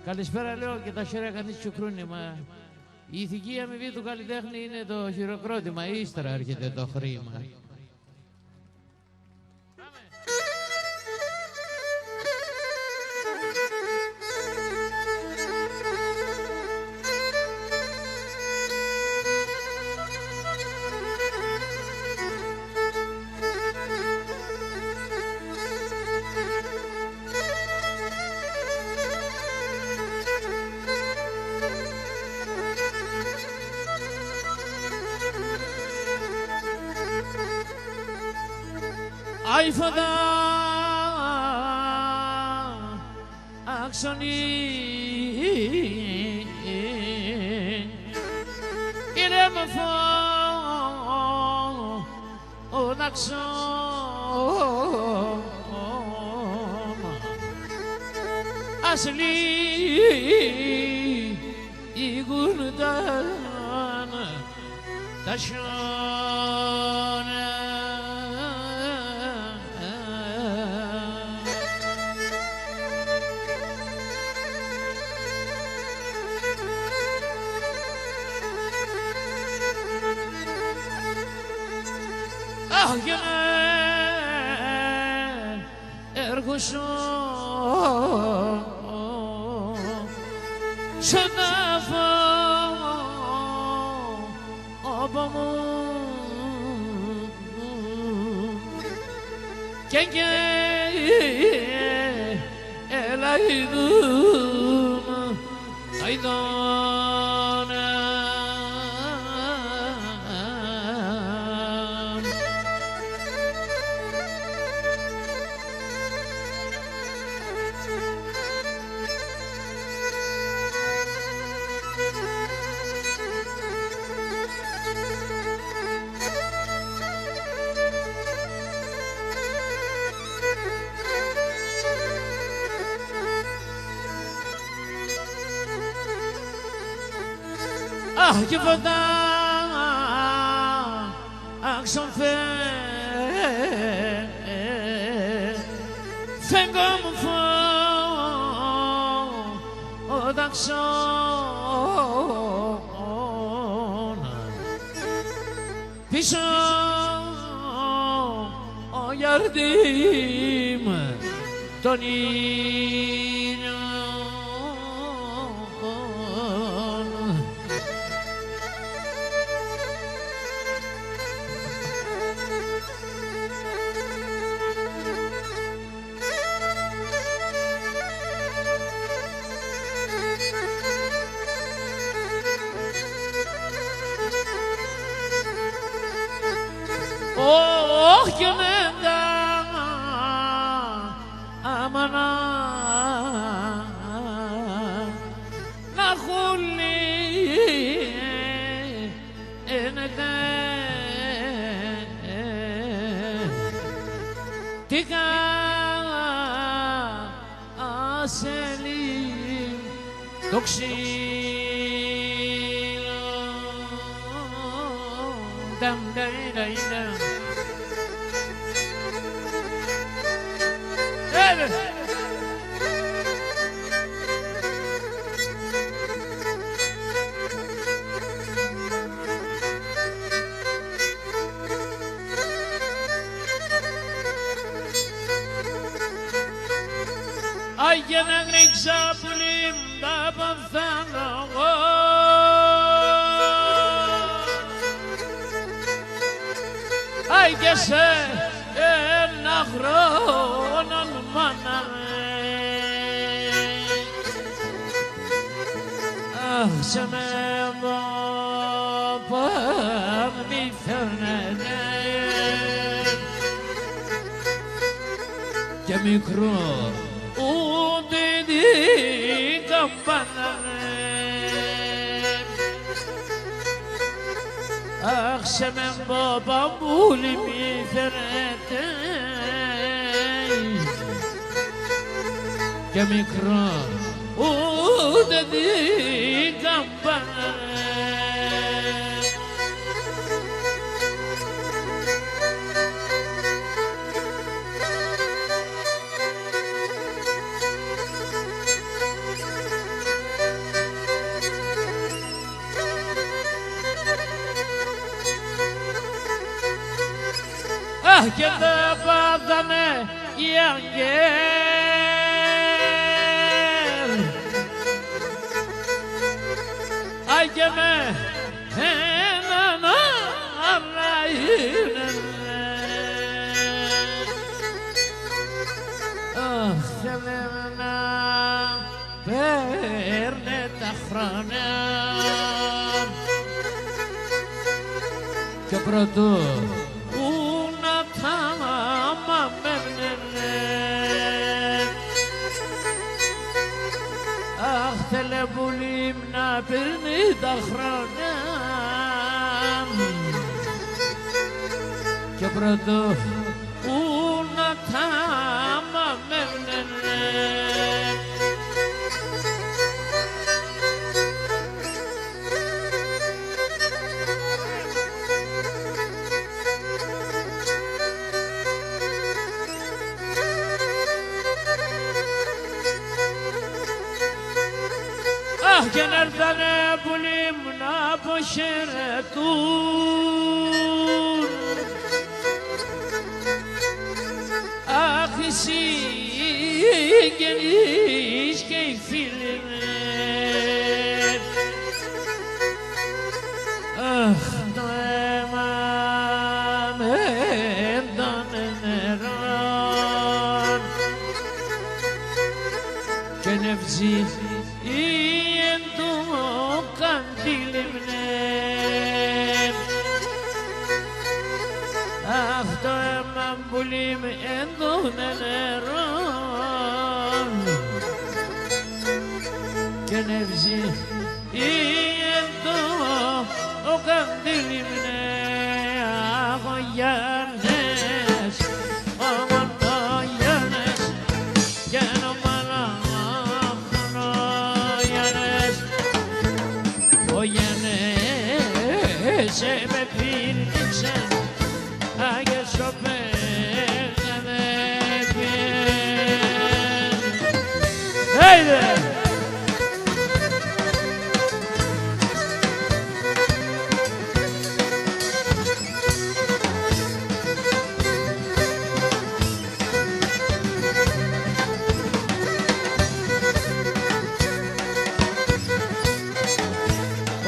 Καλησπέρα λέω και τα χέρια κανείς τσουκρούνιμα. Η ηθική αμοιβή του καλλιτέχνη είναι το χειροκρότημα, ύστερα έρχεται το χρήμα. Ay fada aksoni irem fa onakson asli igurdan taşan Ah gene erguşum şenafa abamın kenge elaydın aydan Ah que fada action fait comme fond d'action pişan o yardım Tonino Oh gönlümde aman nakulli eneden tika aselim tokşilo dam day day dam Ay gene ρίξα πουλήμ τα παθάνω εγώ Ay και σε ένα χρόνο μάνα Αχ σε με μη φέρνετε και μικρό ούτε την καμπάνα Αχ σε με μπαμπούλη μη φέρνετε και μικρό ούτε την καμπάνα και τα πάθανε οι αγγέλοι. Αι και με έναν άλλα είναι. Θέλε να παίρνε τα χρόνια και πρωτού που να τα μαμαίνε. Αχ, θέλε πολύ να παίρνει τα χρόνια και πρωτού που να τα μαμαίνε. Αχ, και να έρθανε πουλί μου να αποχαιρετούν. Αχ, οι συγγενείς και οι φίλοι μου. Αχ, το αίμα με τον νερό και νευζή αχ, το αίμα πουλί με έντονε νερό και νευζή ή έντο καντήλι με αγωγιάνες, ομονογιάνες και νομαλαμονογιάνες. Ο Γιάννες με πήρξαν Άγιες σοπές να με πιέν. Έιδε!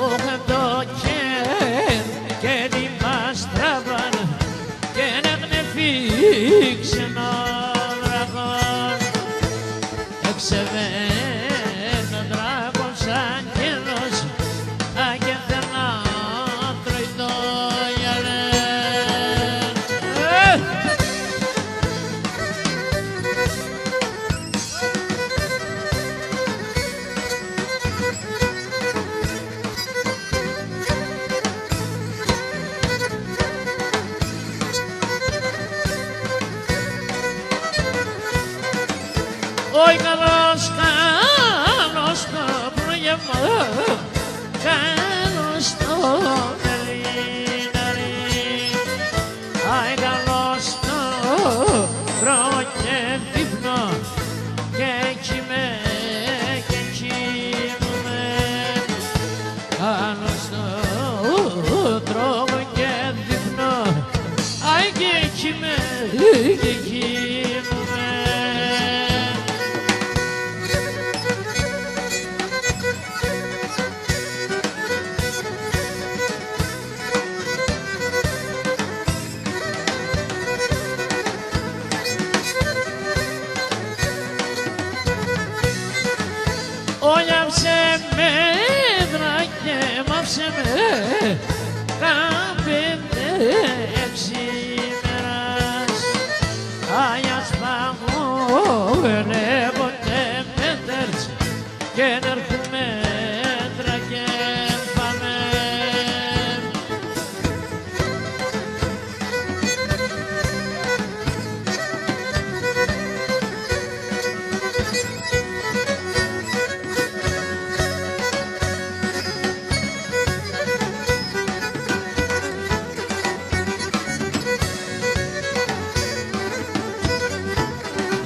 Όχε το κέρ και τη μας τραβάν και να γνεφίξε ο δράκον. Εξεβαίνει ο δράκον σαν καιρός και θέλ να τρώει το γυαλέν. Όι καλώς, καλώς το πρόγευμα, καλώς το μελίναρι. Άι καλώς το τρώω και δείπνο και κοιμέ και κοιμούμαι. Καλώς το τρώω και δείπνο, άι και κοιμέ και κοιμούμαι. Όλιαψε με δράκε, μάψε με κάπεντε εξήμερας. Άγιας παγώνε